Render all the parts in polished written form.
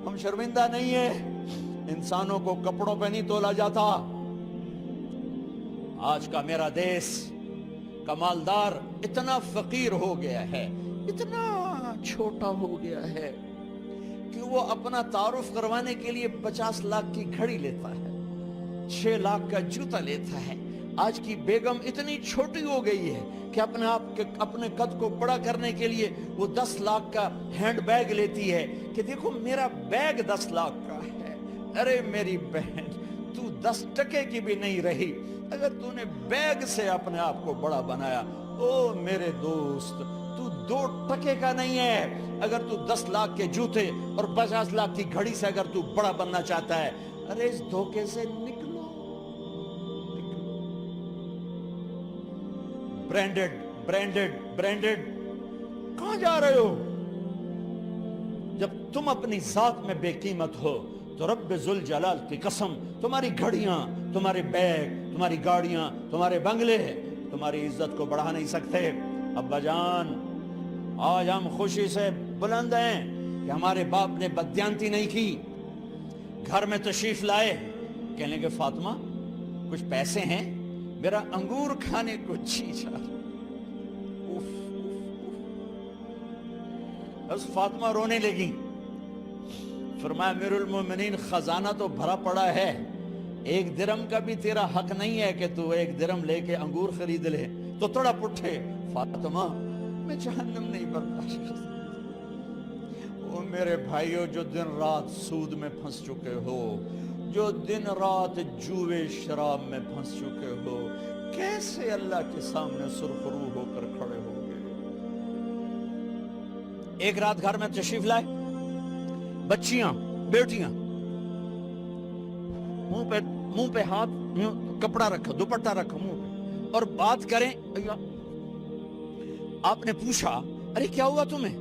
ہم شرمندہ نہیں ہیں، انسانوں کو کپڑوں پہ نہیں تولا جاتا۔ آج کا میرا دیس کا مالدار اتنا فقیر ہو گیا ہے، اتنا چھوٹا ہو گیا ہے کہ وہ اپنا تعارف کروانے کے لیے 50 لاکھ کی گھڑی لیتا ہے، 6 لاکھ کا جوتا لیتا ہے۔ آج کی بیگم اتنی چھوٹی ہو گئی ہے کہ اپنے قد کو بڑا کرنے کے لیے وہ 10 لاکھ کا ہینڈ بیگ لیتی ہے کہ دیکھو میرا بیگ 10 لاکھ کا ہے۔ ارے میری بہن، تو 10 ٹکے کی بھی نہیں رہی اگر تو نے بیگ سے اپنے آپ کو بڑا بنایا۔ او میرے دوست، تو 2 ٹکے کا نہیں ہے اگر تو 10 لاکھ کے جوتے اور 50 لاکھ کی گھڑی سے اگر تو بڑا بننا چاہتا ہے۔ ارے اس دھوکے سے نکلو۔ برینڈڈ برینڈڈ برینڈڈ، کہاں جا رہے ہو؟ جب تم اپنی ذات میں بے قیمت ہو تو رب ذوالجلال کی قسم، تمہاری گھڑیاں، تمہارے بیگ، تمہاری گاڑیاں، تمہارے بنگلے تمہاری عزت کو بڑھا نہیں سکتے۔ ابا جان، آج ہم خوشی سے بلند ہیں کہ ہمارے باپ نے بددیانتی نہیں کی۔ گھر میں تشریف لائے، کہنے کہ فاطمہ کچھ پیسے ہیں، میرا انگور کھانے کو جی چاہ رہا۔ بس فاطمہ رونے لگی۔ فرمایا امیر المومنین، خزانہ تو بھرا پڑا ہے، 1 درہم کا بھی تیرا حق نہیں ہے کہ تو 1 درہم لے کے انگور خرید لے۔ تو تڑپ اٹھے، فاطمہ میں جہنم نہیں برداشت کر سکتا۔ او میرے بھائیو، جو دن رات سود میں پھنس چکے ہو، جو دن رات جوئے شراب میں پھنس چکے ہو، کیسے اللہ کے سامنے سرخرو ہو کر کھڑے ہو گئے؟ ایک رات گھر میں تشریف لائے، بچیاں، بیٹیاں، منہ پہ ہاتھ، کپڑا رکھا، دوپٹہ رکھا منہ پہ، اور بات کریں۔ آپ نے پوچھا ارے کیا ہوا تمہیں،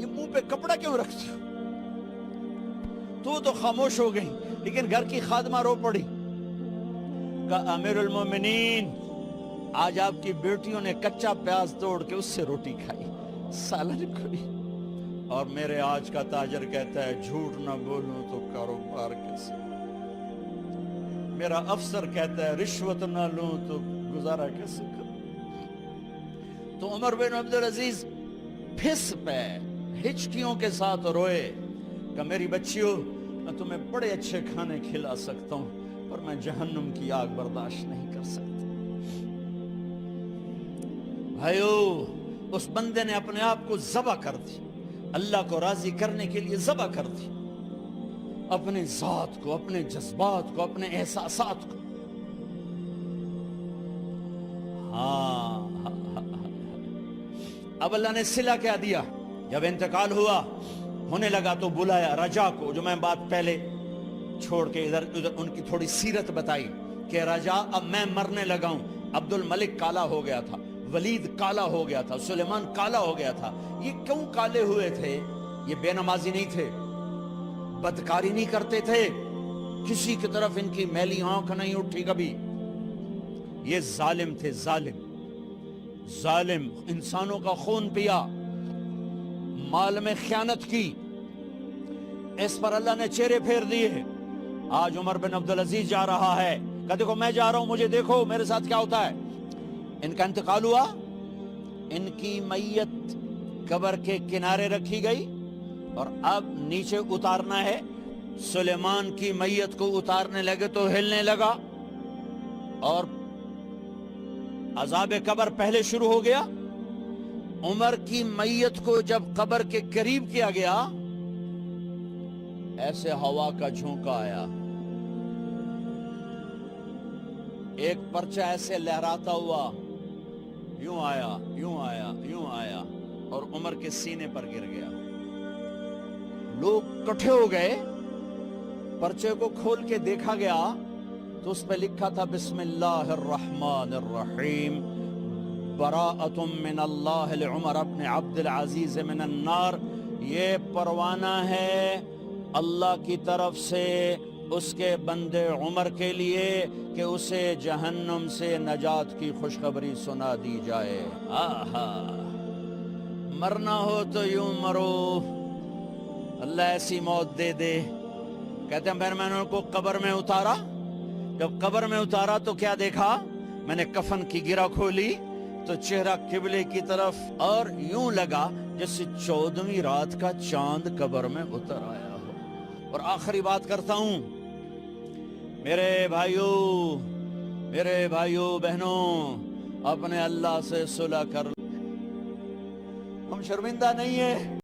یہ منہ پہ کپڑا کیوں رکھتے ہو؟ تو خاموش ہو گئی، لیکن گھر کی خادمہ رو پڑی۔ کہا امیر المومنین، آج آپ کی بیٹیوں نے کچا پیاز توڑ کے اس سے روٹی کھائی، سالن کھائی، اور میرے آج کا تاجر کہتا ہے جھوٹ نہ بولوں تو کاروبار کیسے؟ میرا افسر کہتا ہے رشوت نہ لوں تو گزارا کیسے کروں؟ تو عمر بن عبدالعزیز پھس پہ ہچکیوں کے ساتھ روئے کہ میری بچیوں، میں تمہیں بڑے اچھے کھانے کھلا سکتا ہوں پر میں جہنم کی آگ برداشت نہیں کر سکتا۔ بھائیو، اس بندے نے اپنے آپ کو ذبح کر دی، اللہ کو راضی کرنے کے لیے ذبح کر دی، اپنے ذات کو، اپنے جذبات کو، اپنے احساسات کو۔ ہاں، اب اللہ نے صلہ کیا دیا؟ جب انتقال ہوا، ہونے لگا تو بلایا رجا کو، جو میں بات پہلے چھوڑ کے ادھر ان کی تھوڑی سیرت بتائی کہ رجا اب میں مرنے لگا ہوں۔ عبد الملک کالا ہو گیا تھا، ولید کالا ہو گیا تھا، سلیمان کالا ہو گیا تھا۔ یہ کیوں کالے ہوئے تھے؟ یہ بے نمازی نہیں تھے، بدکاری نہیں کرتے تھے، کسی کی طرف ان کی میلی آنکھ نہیں اٹھی کبھی۔ یہ ظالم تھے، ظالم، انسانوں کا خون پیا، مال میں خیانت کی، اس پر اللہ نے چہرے پھیر دیے۔ آج عمر بن عبدالعزیز جا رہا ہے کہ دیکھو میں جا رہا ہوں، مجھے دیکھو میرے ساتھ کیا ہوتا ہے۔ ان کا انتقال ہوا، ان کی میت قبر کے کنارے رکھی گئی، اور اب نیچے اتارنا ہے۔ سلیمان کی میت کو اتارنے لگے تو ہلنے لگا، اور عذاب قبر پہلے شروع ہو گیا۔ عمر کی میت کو جب قبر کے قریب کیا گیا، ایسے ہوا کا جھونکا آیا، ایک پرچہ ایسے لہراتا ہوا یوں آیا، یوں آیا، یوں آیا، اور عمر کے سینے پر گر گیا۔ لوگ کٹھے ہو گئے، پرچے کو کھول کے دیکھا گیا تو اس پہ لکھا تھا بسم اللہ الرحمن الرحیم، براءۃ من اللہ لعمر بن عبد العزیز من النار۔ یہ پروانہ ہے اللہ کی طرف سے اس کے بندے عمر کے لیے کہ اسے جہنم سے نجات کی خوشخبری سنا دی جائے۔ آہا، مرنا ہو تو یوں مرو، اللہ ایسی موت دے دے. کہتے ہیں پھر میں نے ان کو قبر میں اتارا. جب قبر میں اتارا تو کیا دیکھا؟ میں نے کفن کی گرہ کھولی تو چہرہ قبلے کی طرف، اور یوں لگا جیسے 14ویں رات کا چاند قبر میں اتر آیا ہو. اور آخری بات کرتا ہوں، میرے بھائیوں بہنوں، اپنے اللہ سے صلح کر. ہم شرمندہ نہیں ہیں.